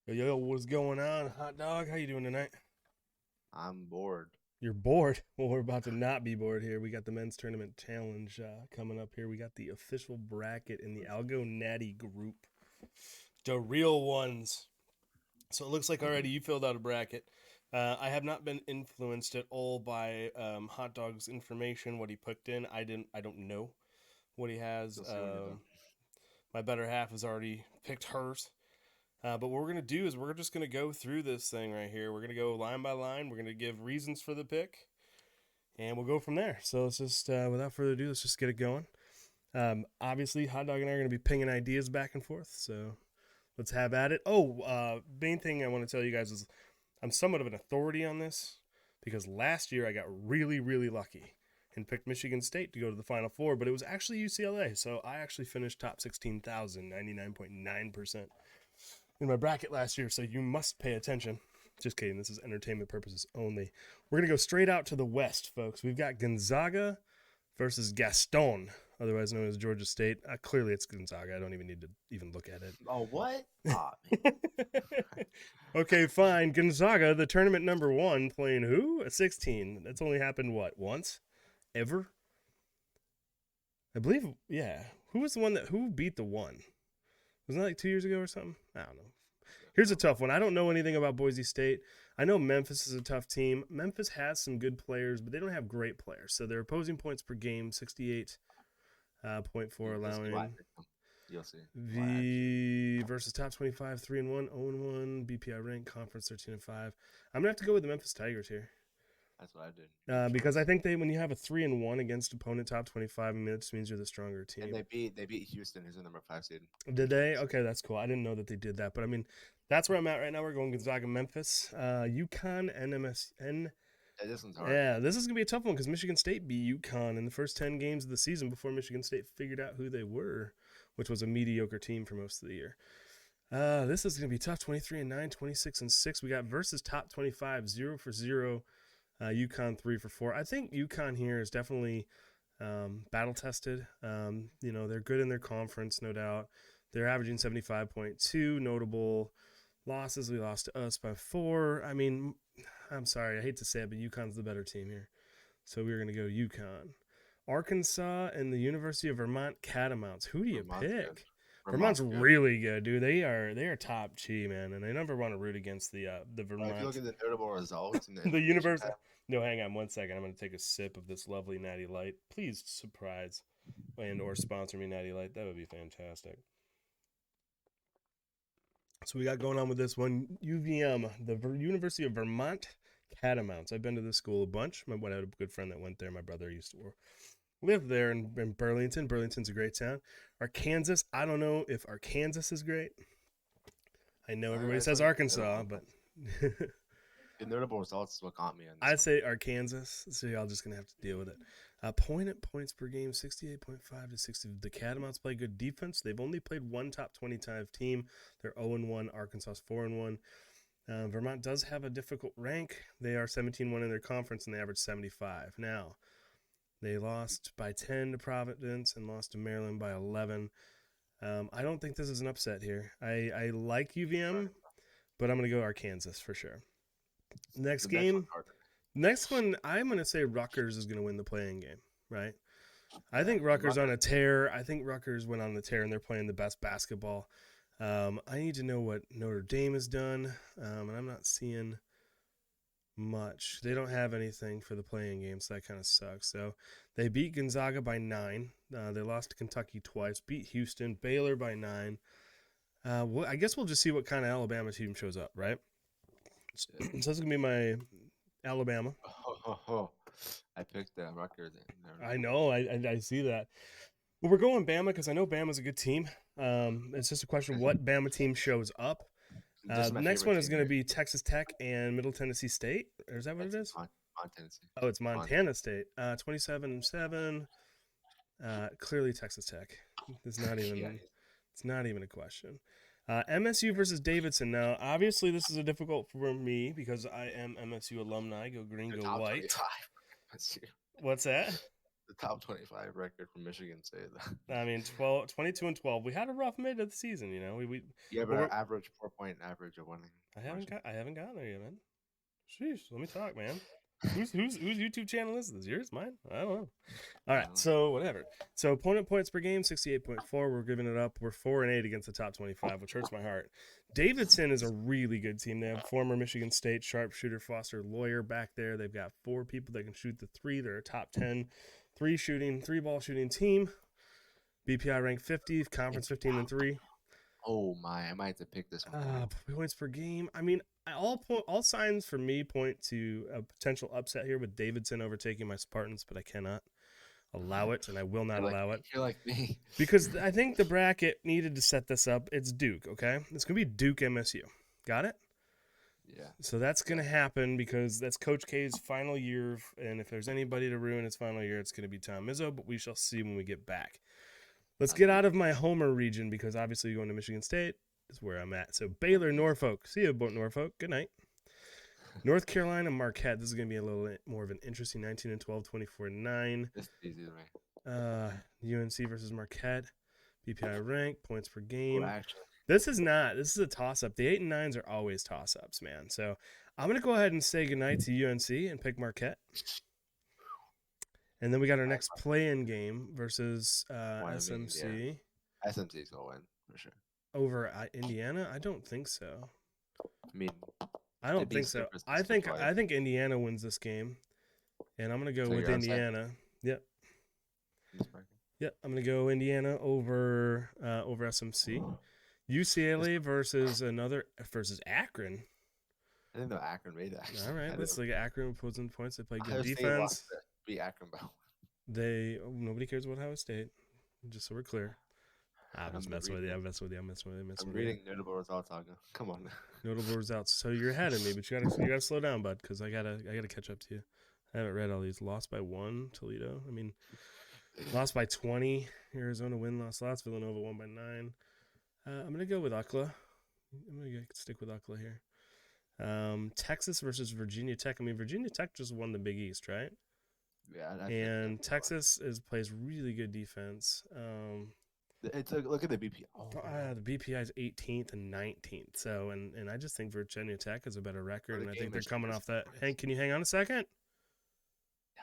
Yo, what's going on, hot dog? How you doing tonight? I'm bored. You're bored? Well, we're about to not be bored here. We got the men's tournament challenge coming up here. We got the official bracket in the Algo Natty group, the real ones. So it looks like already you filled out a bracket. I have not been influenced at all by Hot Dog's information, what he put in. I didn't. I don't know what he has. You'll see when you're done. My better half has already picked hers. But what we're going to do is we're just going to go through this thing right here. We're going to go line by line. We're going to give reasons for the pick, and we'll go from there. So let's just, without further ado, let's just get it going. Obviously, Hot Dog and I are going to be pinging ideas back and forth. So let's have at it. Oh, main thing I want to tell you guys is I'm somewhat of an authority on this because last year I got really, really lucky and picked Michigan State to go to the Final Four, but it was actually UCLA. So I actually finished top 16,000, 99.9% in my bracket last year, so you must pay attention. Just kidding. This is entertainment purposes only. We're going to go straight out to the west, folks. We've got Gonzaga versus Gaston, otherwise known as Georgia State. Clearly, it's Gonzaga. I don't even need to even look at Oh, what? it. Okay, fine. Gonzaga, the tournament number one, playing who? A 16. That's only happened, what, once? Ever? I believe, yeah. Who was the one who beat the one? Wasn't that like 2 years ago or something? I don't know. Here's a tough one. I don't know anything about Boise State. I know Memphis is a tough team. Memphis has some good players, but they don't have great players. So their opposing points per game, 68.4 allowing. You'll see. V versus top 25, 3-1, 0-1, BPI rank, conference 13-5. I'm gonna have to go with the Memphis Tigers here. That's what I did. Because I think when you have a 3-1 against opponent top 25, I mean, it just means you're the stronger team. And they beat Houston, who's the number 5 seed. Did they? Okay, that's cool. I didn't know that they did that, but I mean, that's where I'm at right now. We're going Gonzaga, Memphis, UConn, NMSN. This one's hard. Yeah, this is gonna be a tough one because Michigan State beat UConn in the first 10 games of the season before Michigan State figured out who they were, which was a mediocre team for most of the year. This is gonna be tough. 23-9, 26-6. We got versus top 25, 0-0. UConn 3-4. I think UConn here is definitely battle tested. They're good in their conference, no doubt. They're averaging 75.2. Notable losses. We lost to us by 4. I mean, I'm sorry, I hate to say it, but UConn's the better team here. So we're going to go UConn. Arkansas and the University of Vermont Catamounts. Who do you pick? Vermont's really good, dude. They are top G, man, and I never want to root against the Vermont. If you look at the notable results and the University. No, hang on one second. I'm going to take a sip of this lovely Natty Light. Please surprise and/or sponsor me, Natty Light. That would be fantastic. So we got going on with this one, UVM, the University of Vermont Catamounts. I've been to this school a bunch. I had a good friend that went there. My brother used to live there in Burlington. Burlington's a great town. Arkansas, I don't know if Arkansas is great. I know everybody says Arkansas, but the notable results is what got me. I'd say Arkansas, so y'all just gonna have to deal with it. Points per game, 68.5 to 60. The Catamounts play good defense. They've only played one top 25 team. They're 0-1. Arkansas's 4-1. Vermont does have a difficult rank. They are 17-1 in their conference, and they average 75. Now, they lost by 10 to Providence and lost to Maryland by 11. I don't think this is an upset here. I like UVM, but I'm going to go Arkansas for sure. Next game. Next one, I'm going to say Rutgers is going to win the playing game, right? I think Rutgers on a tear. I think Rutgers went on the tear, and they're playing the best basketball. I need to know what Notre Dame has done, and I'm not seeing much. They don't have anything for the playing game, so that kind of sucks. So they beat Gonzaga by 9. They lost to Kentucky twice, beat Houston, Baylor by 9. I guess we'll just see what kind of Alabama team shows up, right? So this is going to be my Alabama. I picked Rutgers. I know. I see that. Well, we're going Bama because I know Bama's a good team. It's just a question of what Bama team shows up. Next one is going to be Texas Tech and Middle Tennessee State. Or is that what it is? Montana State. Oh, it's Montana State. 27-7. Clearly Texas Tech. It's not even. It's not even a question. MSU versus Davidson. Now, obviously, this is a difficult for me because I am MSU alumni. Go green, go white. What's that? the top 25 record from Michigan State. I mean, 22-12. We had a rough mid of the season, you know. Yeah, But but average 4-point average of winning. I haven't gotten there yet, man. Sheesh, let me talk, man. Whose YouTube channel is this? Yours? Mine? I don't know. All right, so whatever. So opponent points per game, 68.4. We're giving it up. We're 4-8 against the top 25, which hurts my heart. Davidson is a really good team. They have former Michigan State sharpshooter Foster Lawyer back there. They've got 4 people that can shoot the 3. They're a top 10 3-ball shooting team. BPI ranked 50, conference 15-3. Oh my! I might have to pick this one. Points per game. I mean, all signs for me point to a potential upset here with Davidson overtaking my Spartans, but I cannot allow it, and I will not allow it. You're like me. Because I think the bracket needed to set this up. It's Duke, okay? It's going to be Duke MSU. Got it? Yeah. So that's going to happen because that's Coach K's final year, and if there's anybody to ruin his final year, it's going to be Tom Izzo, but we shall see when we get back. Let's get out of my Homer region because obviously going to Michigan State is where I'm at. So Baylor, Norfolk. See you, Norfolk. Good night. North Carolina, Marquette. This is going to be a little more of an interesting 19-12, 24-9. It's easy to rank. UNC versus Marquette. BPI rank, points per game. Well, actually, This is a toss-up. The 8 and 9s are always toss-ups, man. So I'm going to go ahead and say goodnight to UNC and pick Marquette. And then we got our next play-in game versus SMC. Yeah. SMC's going to win, for sure. Over Indiana? I don't think so. I mean, I don't think so. I think Indiana wins this game. And I'm going to go with Indiana. Yep. Yep, I'm going to go Indiana over SMC. UCLA versus Akron. I didn't know Akron made that. All right, let's look at Akron opposing points. They play good Ohio defense. State beat Akron, bro. Nobody cares about Ohio State. Just so we're clear. I'm just messing with you. I'm messing with you. I'm reading notable results. Come on. Notable results. So you're ahead of me, but you gotta slow down, bud, because I gotta catch up to you. I haven't read all these. Lost by 1, Toledo. I mean, lost by 20. Arizona win-loss lots. Villanova won by 9. I'm gonna go with UCLA. I'm gonna stick with UCLA here. Texas versus Virginia Tech. I mean, Virginia Tech just won the Big East, right? Yeah. And Texas plays really good defense. Look at the BPI. The BPI is 18th and 19th. So, and I just think Virginia Tech has a better record, and I think they're coming off that. Hank, can you hang on a second?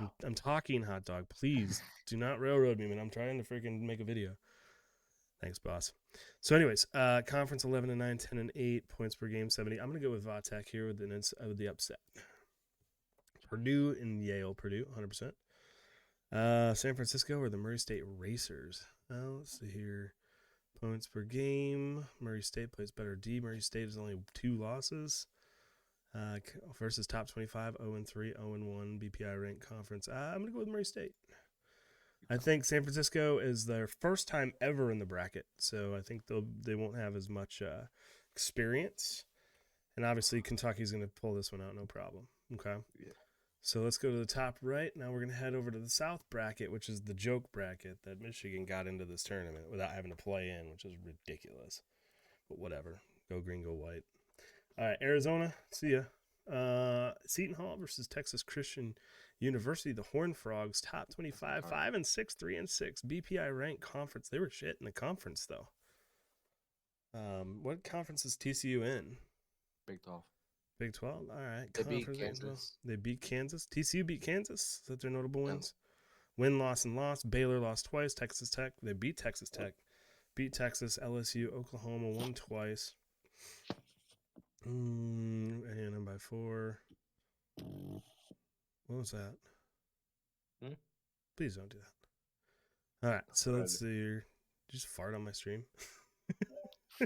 No. I'm talking, hot dog. Please do not railroad me, man. I'm trying to freaking make a video. Thanks, boss. So, anyways, conference 11-9, 10-8, points per game 70. I'm gonna go with Vatek here with the upset. Purdue and Yale. Purdue, 100%. San Francisco or the Murray State Racers. Let's see here. Points per game. Murray State plays better D. Murray State is only 2 losses. Versus top 25, 0-3, 0-1 BPI ranked conference. I'm going to go with Murray State. I think San Francisco is their first time ever in the bracket, so I think they won't have as much experience. And obviously, Kentucky's going to pull this one out, no problem. Okay. Yeah. So let's go to the top right. Now we're going to head over to the South bracket, which is the joke bracket that Michigan got into this tournament without having to play in, which is ridiculous. But whatever. Go green, go white. All right, Arizona, see ya. Seton Hall versus Texas Christian University. The Horned Frogs, top 25, 5-6, 3-6. BPI ranked conference. They were shit in the conference, though. What conference is TCU in? Big 12. Big 12? All right. They beat Kansas. They beat Kansas. TCU beat Kansas. Is that their notable wins? Win, loss, and loss. Baylor lost twice. Texas Tech. They beat Texas Tech. Beat Texas. LSU. Oklahoma won twice. And by 4. What was that? Please don't do that. All right. So let's see here. Did you just fart on my stream?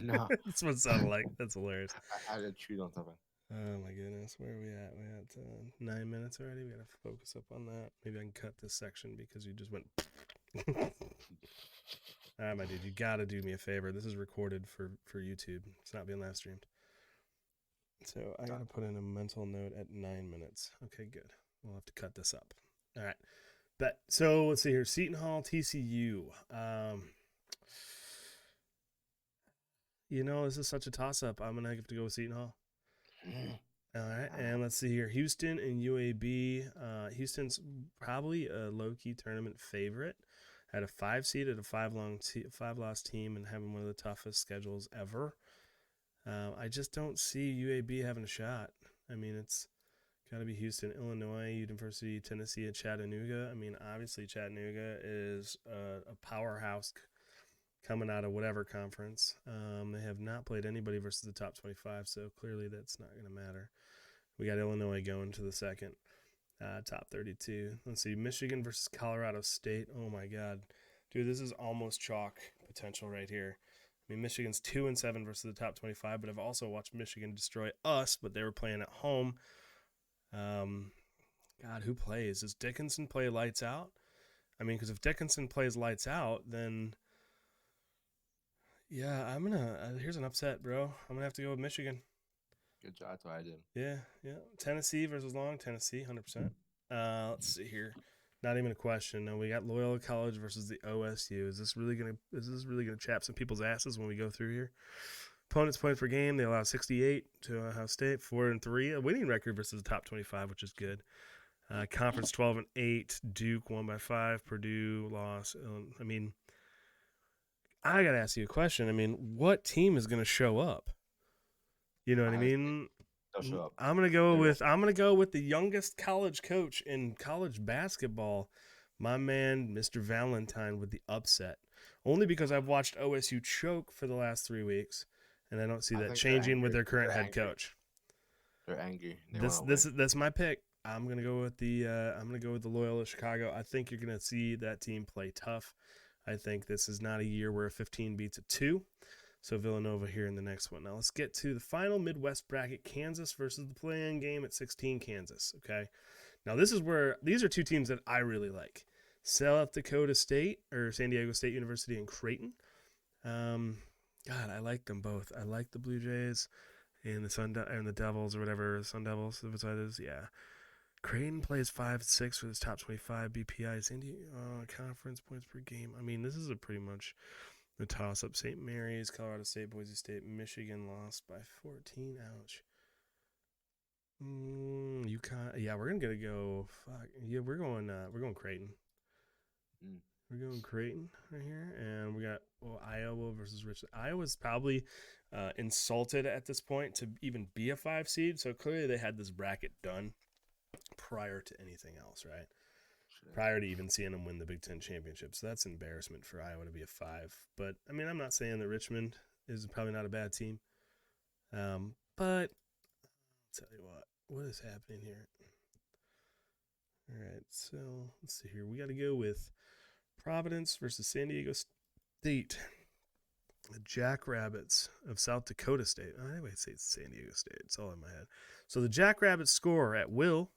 No. That's what it sounded like. That's hilarious. I did cheat on something. Oh my goodness, where are we at? We're at 9 minutes already. We gotta focus up on that. Maybe I can cut this section because you just went. All right, my dude, you gotta do me a favor. This is recorded for YouTube. It's not being live streamed. So I gotta put in a mental note at 9 minutes. Okay, good. We'll have to cut this up. All right, but so let's see here. Seton Hall, TCU. You know, this is such a toss-up. I'm gonna have to go with Seton Hall. All right, and let's see here. Houston and UAB. Houston's probably a low-key tournament favorite. Had a 5 seed at a 5 loss team and having one of the toughest schedules ever. I just don't see UAB having a shot. I mean, it's got to be Houston, Illinois, University, Tennessee, and Chattanooga. I mean, obviously Chattanooga is a powerhouse coming out of whatever conference. They have not played anybody versus the top 25, so clearly that's not going to matter. We got Illinois going to the second, top 32. Let's see, Michigan versus Colorado State. Oh my God, dude, this is almost chalk potential right here. I mean, Michigan's 2-7 versus the top 25, but I've also watched Michigan destroy us, but they were playing at home. God, who plays? Does Dickinson play lights out? I mean, because if Dickinson plays lights out, then yeah, I'm gonna. Here's an upset, bro. I'm gonna have to go with Michigan. Good job. That's what I did. Yeah. Tennessee versus Long. Tennessee, 100%. Let's see here. Not even a question. No, we got Loyola College versus the OSU. Is this really gonna chap some people's asses when we go through here? Opponents points per game. They allow 68 to Ohio State, 4-3. A winning record versus the top 25, which is good. Conference 12-8. Duke won by 5. Purdue lost. I mean, I gotta ask you a question. I mean, what team is gonna show up? You know what I mean? They'll show up. I'm gonna go with the youngest college coach in college basketball, my man, Mr. Valentine, with the upset. Only because I've watched OSU choke for the last 3 weeks, and I don't see that changing with their current head coach. They're angry. That's my pick. I'm gonna go with the Loyola Chicago. I think you're gonna see that team play tough. I think this is not a year where a 15 beats a 2. So Villanova here in the next one. Now let's get to the final Midwest bracket, Kansas versus the play-in game at 16, Kansas. Okay. Now these are two teams that I really like. South Dakota State or San Diego State University and Creighton. God, I like them both. I like the Blue Jays and the Devils or whatever, Sun Devils, if it's what it is. Yeah. Creighton plays 5-6 for his top 25 BPI. San Diego conference points per game. I mean, this is a pretty much the toss-up. St. Mary's, Colorado State, Boise State, Michigan lost by 14. Ouch. UConn. Yeah, we're gonna go. Fuck. Yeah, we're going Creighton. We're going Creighton right here, and we got Iowa versus Richmond. Iowa's probably insulted at this point to even be a 5 seed. So clearly they had this bracket done prior to anything else, right? Prior to even seeing them win the Big Ten championship. So that's embarrassment for Iowa to be a 5. But, I mean, I'm not saying that Richmond is probably not a bad team. But, I'll tell you what is happening here? All right, so let's see here. We got to go with Providence versus San Diego State. The Jackrabbits of South Dakota State. I always say it's San Diego State. It's all in my head. So the Jackrabbits score at will.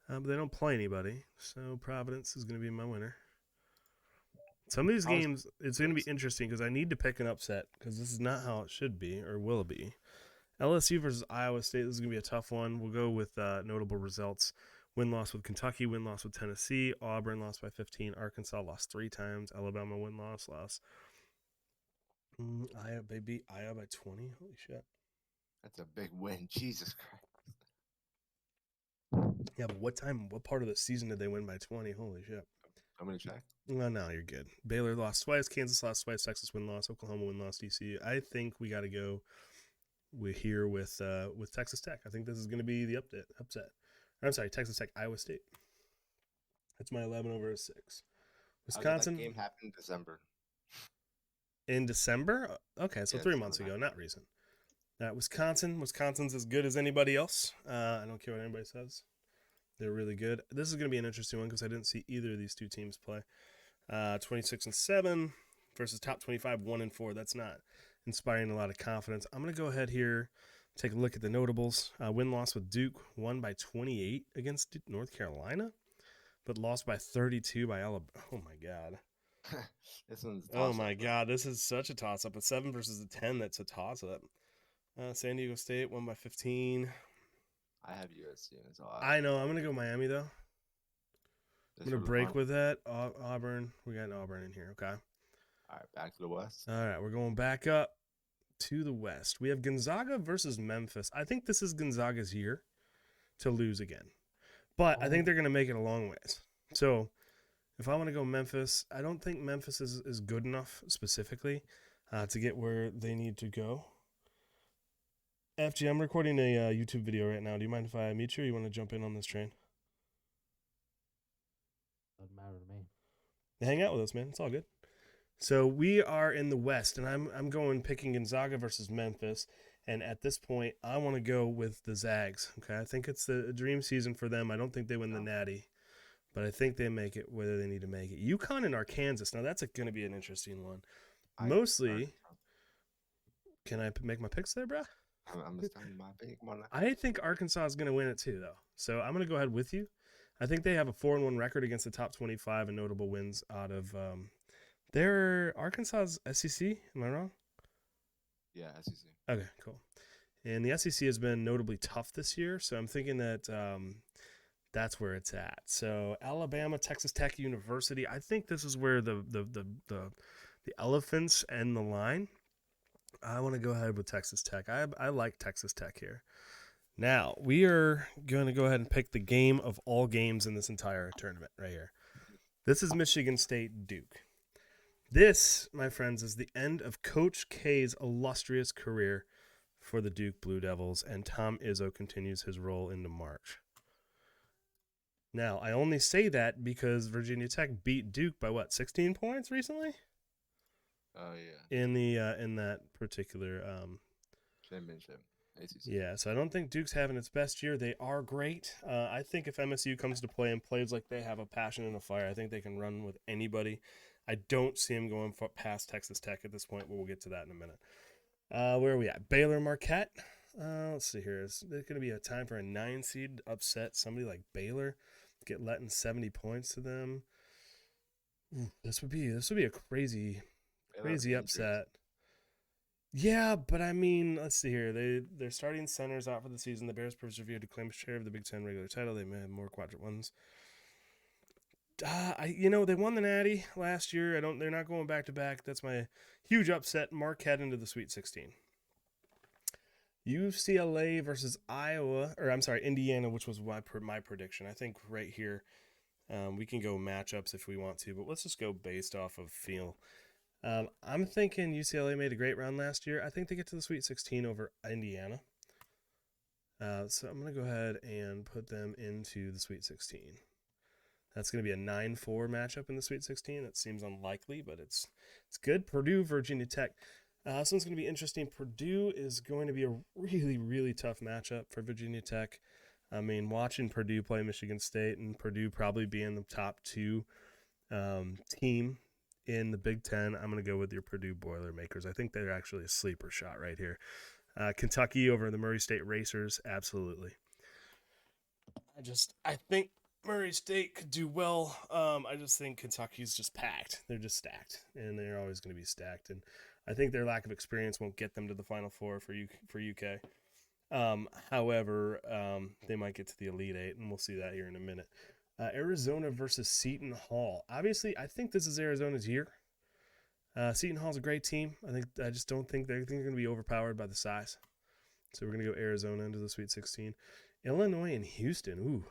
But they don't play anybody, so Providence is going to be my winner. Some of these games, it's going to be interesting because I need to pick an upset because this is not how it should be or will be. LSU versus Iowa State, this is going to be a tough one. We'll go with notable results. Win-loss with Kentucky, win-loss with Tennessee. Auburn lost by 15. Arkansas lost 3 times. Alabama win-loss loss. They beat Iowa by 20. Holy shit. That's a big win. Jesus Christ. Yeah, but what part of the season did they win by 20? Holy shit. I'm going to check. No, you're good. Baylor lost twice. Kansas lost twice. Texas win-loss. Oklahoma win-loss. DC. I think we got to go with Texas Tech. I think this is going to be the upset. I'm sorry, Texas Tech, Iowa State. That's my 11 over a 6. Wisconsin. That game happened in December. In December? Okay, so 3 months ago, not recent. Wisconsin's as good as anybody else. I don't care what anybody says. They're really good. This is going to be an interesting one because I didn't see either of these two teams play. 26-7 versus top 25, 1-4. That's not inspiring a lot of confidence. I'm going to go ahead here, take a look at the notables. Win-loss with Duke, won by 28 against North Carolina, but lost by 32 by Alabama. Oh, my God. God, this is such a toss-up. A 7 versus a 10, that's a toss-up. San Diego State won by 15. I have USC as well. I know. I'm going to go Miami, though. I'm going to break with that. Auburn. We got an Auburn in here. Okay. All right. Back to the West. All right. We're going back up to the West, we have Gonzaga versus Memphis. I think this is Gonzaga's year to lose again, but I think they're going to make it a long ways. So if I want to go Memphis, I don't think Memphis is good enough specifically to get where they need to go. FG, I'm recording a YouTube video right now. Do you mind if I mute you, or you want to jump in on this train? Doesn't matter to me. Hang out with us, man. It's all good. So we are in the West, and I'm going picking Gonzaga versus Memphis. And at this point, I want to go with the Zags. Okay, I think it's the dream season for them. I don't think they win the Natty, but I think they make it where they need to make it. UConn and Arkansas. Now that's going to be an interesting one. Mostly, can I make my picks there, bro? I'm just telling my pick. I think Arkansas is going to win it too, though. So I'm going to go ahead with you. I think they have a 4-1 record against the top 25 and notable wins out of their Arkansas's SEC. Am I wrong? Yeah, SEC. Okay, cool. And the SEC has been notably tough this year, so I'm thinking that that's where it's at. So Alabama, Texas Tech University. I think this is where the elephants end the line. I want to go ahead with Texas Tech. I like Texas Tech here. Now, we are going to go ahead and pick the game of all games in this entire tournament right here. This is Michigan State Duke. This, my friends, is the end of Coach K's illustrious career for the Duke Blue Devils, and Tom Izzo continues his role into March. Now, I only say that because Virginia Tech beat Duke by, 16 points recently? Oh, yeah. In that particular championship. ACC. Yeah, so I don't think Duke's having its best year. They are great. I think if MSU comes to play and plays like they have a passion and a fire, I think they can run with anybody. I don't see them going past Texas Tech at this point, but we'll get to that in a minute. Where are we at? Baylor Marquette. Let's see here. Is there going to be a time for a 9 seed to upset somebody like Baylor? Get letting 70 points to them. This would be a crazy upset. Yeah, but I mean, let's see here. They're starting centers out for the season. The Bears persevered to claim share of the Big Ten regular title. They may have more quadrant ones. They won the Natty last year. They're not going back to back. That's my huge upset. Marquette into the Sweet 16. UCLA versus Indiana, which was my prediction. I think right here, we can go matchups if we want to, but let's just go based off of feel. I'm thinking UCLA made a great run last year. I think they get to the Sweet 16 over Indiana. So I'm going to go ahead and put them into the Sweet 16. That's going to be a 9-4 matchup in the Sweet 16. That seems unlikely, but it's good. Purdue, Virginia Tech. This one's going to be interesting. Purdue is going to be a really, really tough matchup for Virginia Tech. I mean, watching Purdue play Michigan State and Purdue probably being the top 2 team in the Big Ten, I'm going to go with your Purdue Boilermakers. I think they're actually a sleeper shot right here. Kentucky over the Murray State Racers, absolutely. I think Murray State could do well. I just think Kentucky's just packed. They're just stacked, and they're always going to be stacked. And I think their lack of experience won't get them to the Final Four for UK. However, they might get to the Elite Eight, and we'll see that here in a minute. Arizona versus Seton Hall. Obviously, I think this is Arizona's year. Seton Hall's a great team. I just don't think they're going to be overpowered by the size. So we're going to go Arizona into the Sweet 16. Illinois and Houston. Ooh,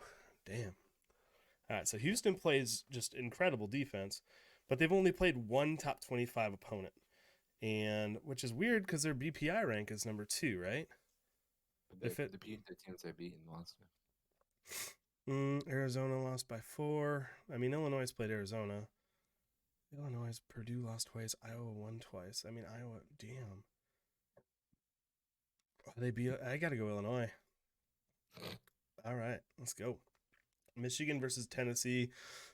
damn. All right, so Houston plays just incredible defense, but they've only played one top 25 opponent, and which is weird because their BPI rank is number 2, right? The teams they beat and lost. Arizona lost by 4. I mean, Illinois has played Arizona. Illinois, Purdue lost twice. Iowa won twice. I mean, Iowa, damn. I got to go Illinois. All right, let's go. Michigan versus Tennessee.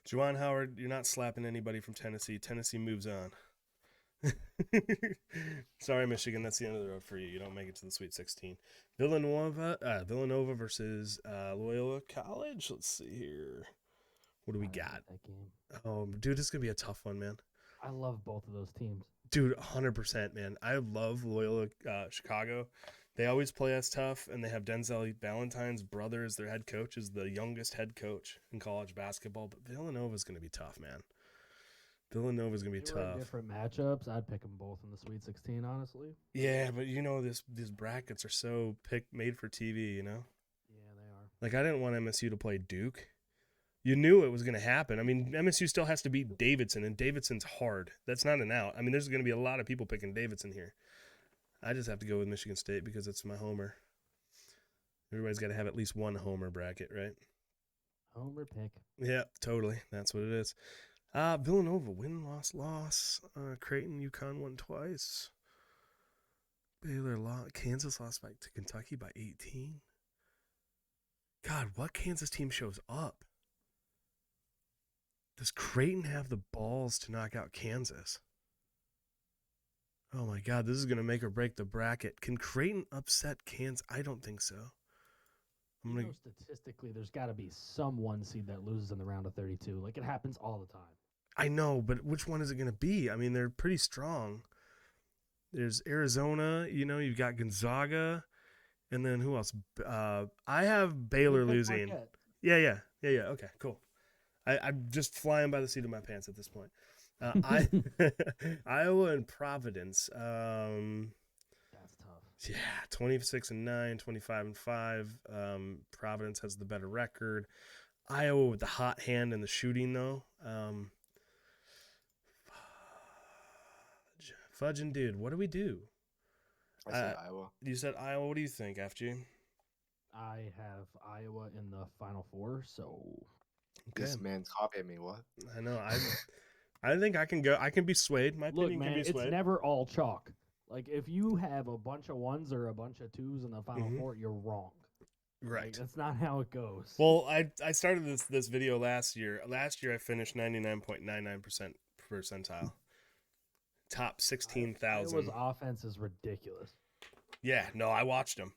Juwan Howard, you're not slapping anybody from Tennessee. Tennessee moves on. Sorry, Michigan. That's the end of the road for you. You don't make it to the Sweet 16. Villanova versus Loyola College. Let's see here. What do we got? That game. Oh, dude, this is going to be a tough one, man. I love both of those teams. Dude, 100%, man. I love Loyola Chicago. They always play us tough, and they have Denzel Valentine's brother as their head coach, is the youngest head coach in college basketball. But Villanova is going to be tough, man. Villanova's going to be They were in tough. different matchups. I'd pick them both in the Sweet 16, honestly. Yeah, but these brackets are so made for TV, Yeah, they are. Like, I didn't want MSU to play Duke. You knew it was going to happen. I mean, MSU still has to beat Davidson, and Davidson's hard. That's not an out. I mean, there's going to be a lot of people picking Davidson here. I just have to go with Michigan State because it's my homer. Everybody's got to have at least one homer bracket, right? Homer pick. Yeah, totally. That's what it is. Villanova, win, loss. Creighton, UConn won twice. Baylor lost. Kansas lost to Kentucky by 18. God, what Kansas team shows up? Does Creighton have the balls to knock out Kansas? Oh my God, this is going to make or break the bracket. Can Creighton upset Kansas? I don't think so. Statistically, there's got to be some 1 seed that loses in the round of 32. Like, it happens all the time. I know, but which one is it going to be? I mean, they're pretty strong. There's Arizona, you've got Gonzaga, and then who else? I have Baylor losing. Marquette. Yeah. Okay, cool. I'm just flying by the seat of my pants at this point. Iowa and Providence. That's tough. Yeah, 26-9, 25-5. Providence has the better record. Iowa with the hot hand in the shooting, though. Fudge and dude, what do we do? I said Iowa. You said Iowa. What do you think, FG? I have Iowa in the Final Four, so Okay. This man's copying me. What? I know. I think I can go. I can be swayed. My look, opinion man, can be swayed. it's never all chalk. Like, if you have a bunch of 1s or a bunch of 2s in the Final Four, you're wrong. Right. Like, that's not how it goes. Well, I started this video last year. Last year I finished 99.99% percentile. Top 16,000. Iowa's offense is ridiculous. Yeah, no, I watched them.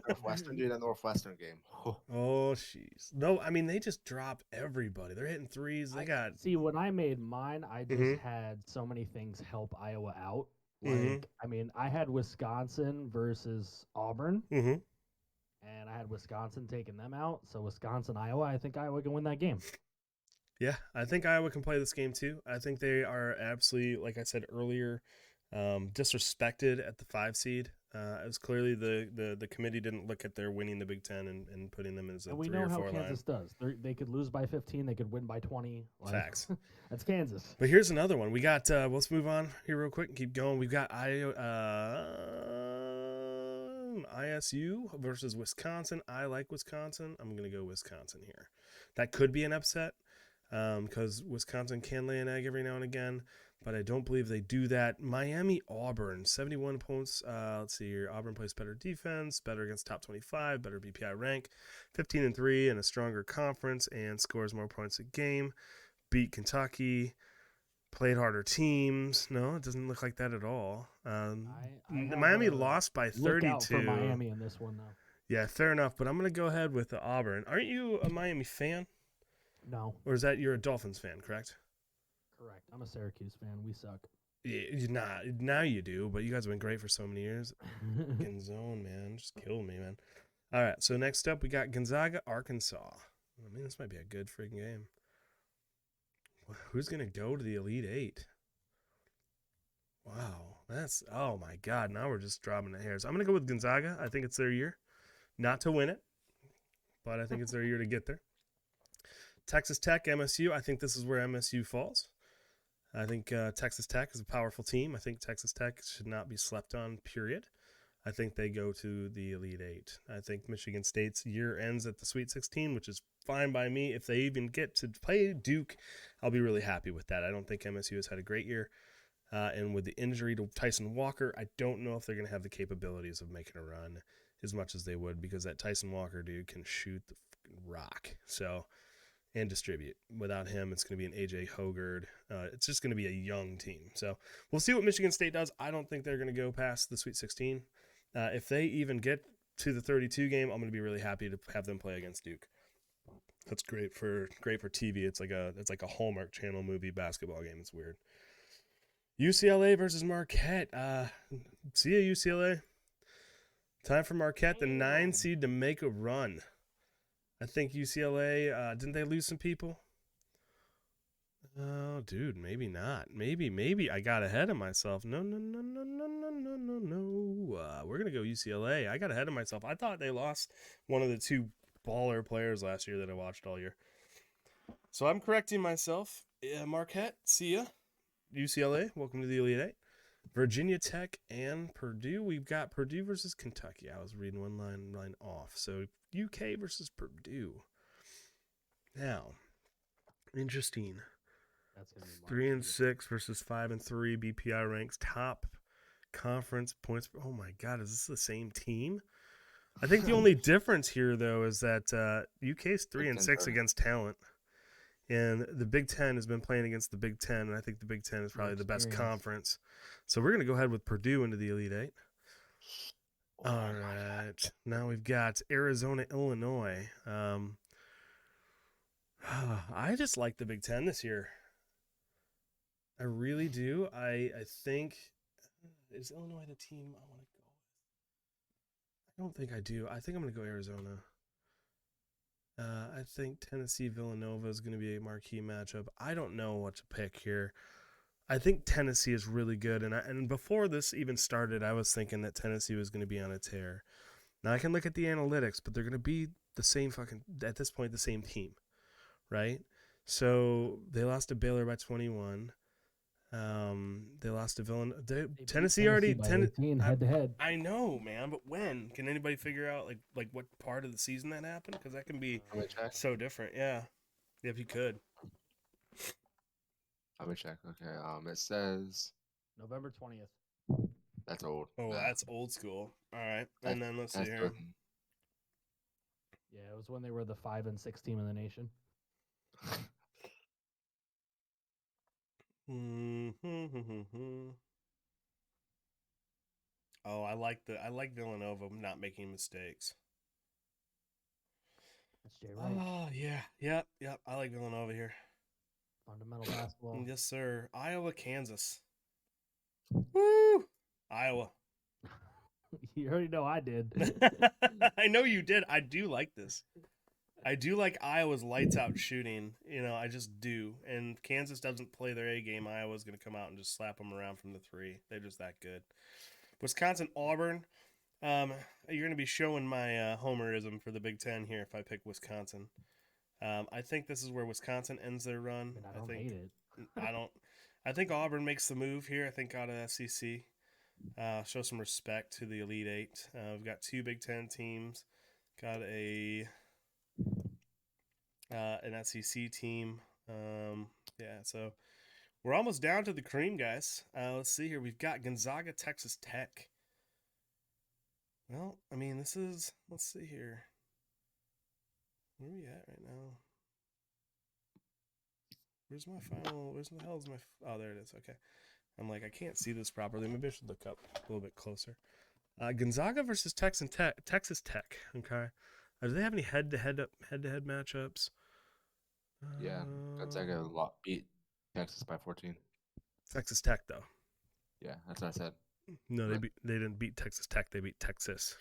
Northwestern, dude, that Northwestern game. Oh, jeez. No, I mean, they just drop everybody. They're hitting threes. They got. See, when I made mine, I just had so many things help Iowa out. Like, I mean, I had Wisconsin versus Auburn, and I had Wisconsin taking them out. So Wisconsin, Iowa, I think Iowa can win that game. Yeah, I think Iowa can play this game too. I think they are absolutely, like I said earlier, disrespected at the 5 seed. It was clearly the committee didn't look at their winning the Big Ten and putting them as a 3 or 4 line. And we know how Kansas does. They could lose by 15. They could win by 20. Like, Facts. That's Kansas. But here's another one. We got. Let's move on here real quick and keep going. We've got ISU versus Wisconsin. I like Wisconsin. I'm gonna go Wisconsin here. That could be an upset because Wisconsin can lay an egg every now and again, but I don't believe they do that. Miami, Auburn, 71 points. Let's see here. Auburn plays better defense, better against top 25, better BPI rank, 15-3 in a stronger conference, and scores more points a game. Beat Kentucky, played harder teams. No, it doesn't look like that at all. Miami lost by 32. Look out for Miami in this one, though. Yeah, fair enough, but I'm going to go ahead with the Auburn. Aren't you a Miami fan? No. Or is that you're a Dolphins fan, correct? Correct. I'm a Syracuse fan. We suck. Yeah, now you do, but you guys have been great for so many years. Fucking zone, man. Just kill me, man. All right, so next up, we got Gonzaga, Arkansas. I mean, this might be a good freaking game. Who's going to go to the Elite Eight? Wow. Oh my God. Now we're just dropping the hairs. I'm going to go with Gonzaga. I think it's their year. Not to win it, but I think it's their year to get there. Texas Tech, MSU. I think this is where MSU falls. I think Texas Tech is a powerful team. I think Texas Tech should not be slept on, period. I think they go to the Elite Eight. I think Michigan State's year ends at the Sweet 16, which is fine by me. If they even get to play Duke, I'll be really happy with that. I don't think MSU has had a great year. And with the injury to Tyson Walker, I don't know if they're going to have the capabilities of making a run as much as they would, because that Tyson Walker dude can shoot the rock. So, and distribute. Without him, it's going to be an AJ Hogard. It's just going to be a young team. So we'll see what Michigan State does. I don't think they're going to go past the Sweet 16. If they even get to the 32 game, I'm going to be really happy to have them play against Duke. That's great for TV. It's like a Hallmark Channel movie basketball game. It's weird. UCLA versus Marquette. See ya, UCLA. Time for Marquette, the 9 seed, to make a run. I think UCLA, didn't they lose some people? Oh, dude, maybe not. Maybe I got ahead of myself. No. We're gonna go UCLA. I got ahead of myself. I thought they lost one of the two baller players last year that I watched all year. So I'm correcting myself. Marquette, see ya. UCLA, welcome to the Elite Eight. Virginia Tech and Purdue. We've got Purdue versus Kentucky. I was reading one line off. So UK versus Purdue. Now, interesting. That's gonna be 3 and marquee. 6 versus 5 and 3. BPI ranks top conference points. Oh my God, is this the same team? I think the only difference here, though, is that UK's 3 and 6 against talent, and the Big Ten has been playing against the Big Ten, and I think the Big Ten is probably the best Experience. conference. So we're gonna go ahead with Purdue into the Elite Eight. Oh All my right, now we've got Arizona, Illinois. I just like the Big Ten this year. I really do. I think is Illinois the team I want to go with? I don't think I do. I think I'm going to go Arizona. I think Tennessee Villanova is going to be a marquee matchup. I don't know what to pick here. I think Tennessee is really good, and before this even started, I was thinking that Tennessee was going to be on a tear. Now I can look at the analytics, but they're going to be the same at this point the same team, right? So they lost to Baylor by 21. They lost to Villanova. Tennessee already by 18 head to head. I know, man, but when can anybody figure out like what part of the season that happened? Because that can be I'm gonna check. so different. Yeah, if you could. I'm gonna check. Okay. It says November 20th. that's old. Oh, Nah, that's old school. All right, that's- and then let's see that's here. good. Yeah, it was when they were the 5 and 6 team in the nation. Oh, I like Villanova not making mistakes. That's Jay Wright. Oh yeah, yep. I like Villanova here. Fundamental basketball. Yes, sir. Iowa, Kansas. Woo! Iowa. You already know I did. I know you did. I do like this. I do like Iowa's lights out shooting. I just do. And Kansas doesn't play their A game. Iowa's going to come out and just slap them around from the three. They're just that good. Wisconsin, Auburn. You're going to be showing my homerism for the Big Ten here if I pick Wisconsin. I think this is where Wisconsin ends their run. I don't hate it. I think Auburn makes the move here. I think out of SEC. Show some respect to the Elite Eight. We've got two Big Ten teams. Got an SEC team. So we're almost down to the cream, guys. Let's see here. We've got Gonzaga, Texas Tech. Well, I mean, let's see here. Where are we at right now? Where's the hell is my, oh, there it is. Okay. I'm like, I can't see this properly. Maybe I should look up a little bit closer. Gonzaga versus Texas Tech. Okay. Do they have any head-to-head matchups? Yeah, Gonzaga beat Texas by 14. Texas Tech, though. Yeah, that's what I said. No, they didn't beat Texas Tech. They beat Texas.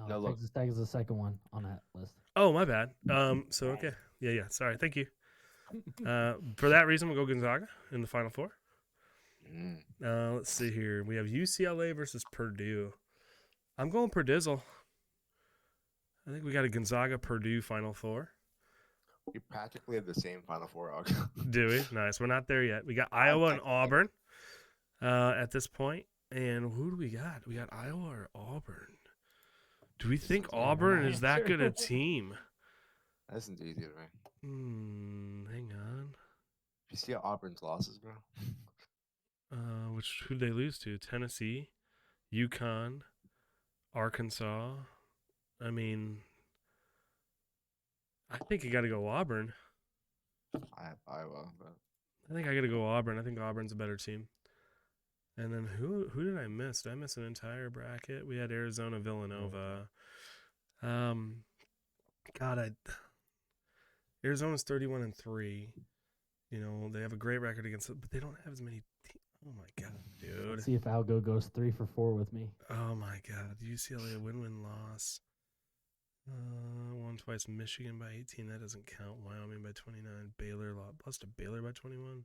No, Texas Tech is the second one on that list. Oh, my bad. So okay, yeah. Sorry, thank you. For that reason, we'll go Gonzaga in the Final Four. Let's see here. We have UCLA versus Purdue. I'm going Purdizzle. I think we got a Gonzaga-Purdue Final Four. We practically have the same Final Four. Do we? Nice. We're not there yet. We got Iowa and Auburn at this point. And who do we got? We got Iowa or Auburn? Do we think Auburn is that good a team? That isn't easy, right? Hang on. You see Auburn's losses, bro? Who did they lose to? Tennessee, UConn, Arkansas. I mean, I think you got to go Auburn. I have Iowa, but I think I got to go Auburn. I think Auburn's a better team. And then who did I miss? Did I miss an entire bracket? We had Arizona, Villanova. Arizona's 31-3. They have a great record against it, but they don't have as many teams. Oh my god, dude. Let's see if Algo goes 3 for 4 with me. Oh my god. UCLA, a win-win loss. Won twice. Michigan by 18. That doesn't count. Wyoming by 29. Baylor lost to Baylor by 21.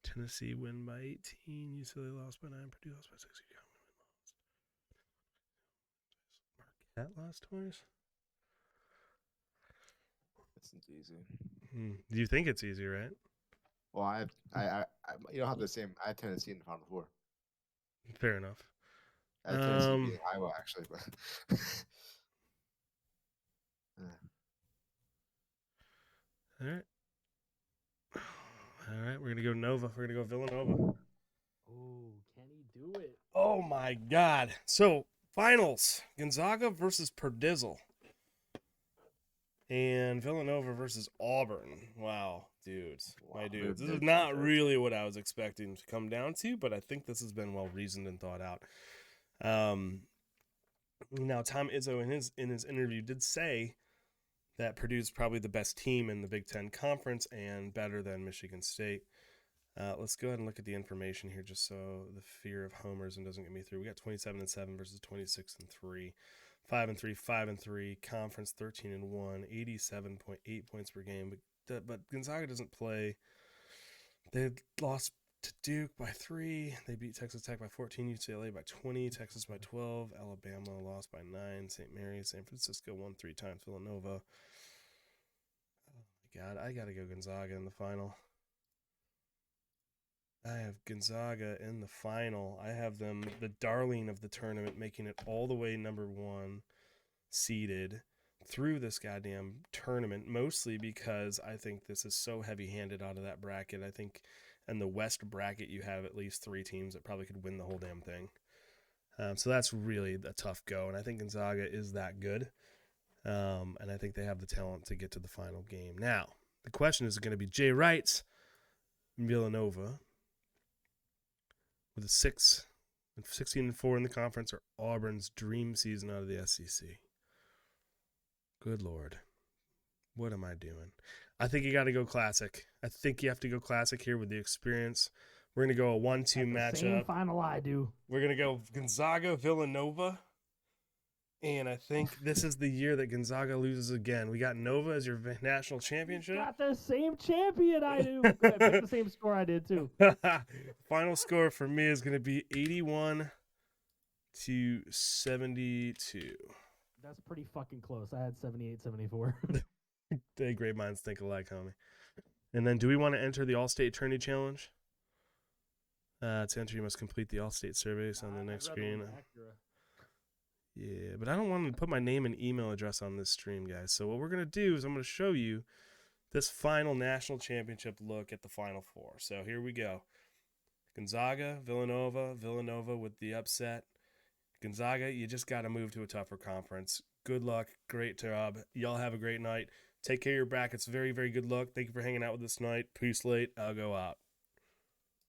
Tennessee win by 18. UCLA lost by 9. Purdue lost by 6. Marquette lost twice. It's easy. Do you think it's easy, right? Well, I you don't have the same. I had Tennessee in the Final Four. Fair enough. I had Tennessee beating Iowa actually, but All right. All right, we're gonna go Nova. We're gonna go Villanova. Oh, can he do it? Oh my God! So finals: Gonzaga versus Purdizzle, and Villanova versus Auburn. Wow, dudes, my dudes. This is not really what I was expecting to come down to, but I think this has been well reasoned and thought out. Now Tom Izzo in his interview did say that Purdue's probably the best team in the Big Ten Conference and better than Michigan State. Let's go ahead and look at the information here just so the fear of homers and doesn't get me through. We got 27-7 versus 26-3. 5-3, 5-3, conference 13-1, 87.8 points per game. But Gonzaga doesn't play. They lost to Duke by 3. They beat Texas Tech by 14, UCLA by 20, Texas by 12, Alabama lost by 9, St. Mary's, San Francisco won 3 times, Villanova. Oh my God, I gotta go Gonzaga in the final. I have Gonzaga in the final. I have them, the darling of the tournament, making it all the way number 1 seeded through this goddamn tournament, mostly because I think this is so heavy-handed out of that bracket. I think in the West bracket you have at least 3 teams that probably could win the whole damn thing. So that's really a tough go, and I think Gonzaga is that good, and I think they have the talent to get to the final game. Now, the question is going to be Jay Wright's Villanova with a 16-4 in the conference, or Auburn's dream season out of the SEC. Good Lord. What am I doing? I think you got to go classic. I think you have to go classic here with the experience. We're going to go a 1-2 matchup. Same final I do. We're going to go Gonzaga, Villanova. And I think this is the year that Gonzaga loses again. We got Nova as your national championship. You got the same champion I do. Good, pick the same score I did too. Final score for me is going to be 81-72. That's pretty fucking close. I had 78-74. Hey, great minds think alike, homie. And then do we want to enter the All-State Tourney Challenge? To enter, you must complete the All-State surveys on the next screen. Yeah, but I don't want to put my name and email address on this stream, guys. So what we're going to do is I'm going to show you this final national championship look at the Final Four. So here we go. Gonzaga, Villanova with the upset. Gonzaga, you just got to move to a tougher conference. Good luck. Great job. Y'all have a great night. Take care of your brackets. Very, very good luck. Thank you for hanging out with us tonight. Peace late. Algo out.